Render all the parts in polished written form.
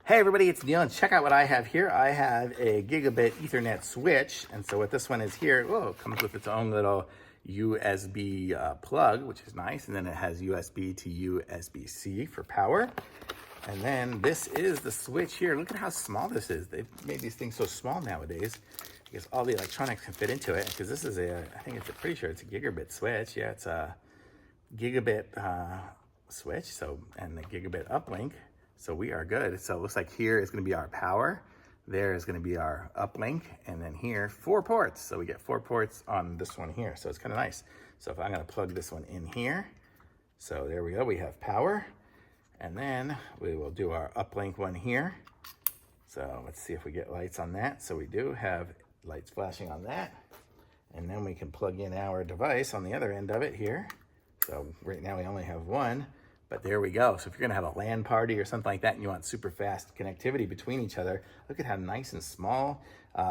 Hey everybody, it's Neil, and check out what I have here. I have a Gigabit Ethernet switch, and so what this one is here, it comes with its own little USB plug, which is nice, and then it has USB to USB-C for power. And then this is the switch here. Look at how small this is. They've made these things so small nowadays because all the electronics can fit into it. Because this is pretty sure it's a Gigabit switch. Yeah, it's a Gigabit switch, and the Gigabit uplink. So we are good. So it looks like here is going to be our power. There is going to be our uplink. And then here, 4 ports. So we get 4 ports on this one here. So it's kind of nice. So if I'm going to plug this one in here. So there we go. We have power. And then we will do our uplink one here. So let's see if we get lights on that. So we do have lights flashing on that. And then we can plug in our device on the other end of it here. So right now we only have one. But there we go. So if you're gonna have a LAN party or something like that and you want super fast connectivity between each other, look at how nice and small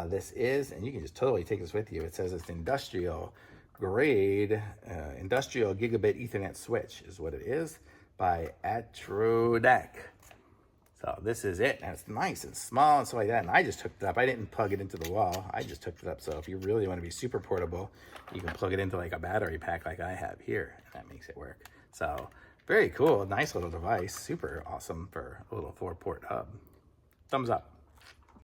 this is. And you can just totally take this with you. It says it's industrial grade, industrial Gigabit Ethernet switch is what it is by atroodac. So this is it, and it's nice and small and stuff like that. And I just hooked it up. I didn't plug it into the wall. I just hooked it up. So if you really want to be super portable, you can plug it into like a battery pack like I have here, and that makes it work. So very cool, nice little device, super awesome for a little 4-port hub. Thumbs up.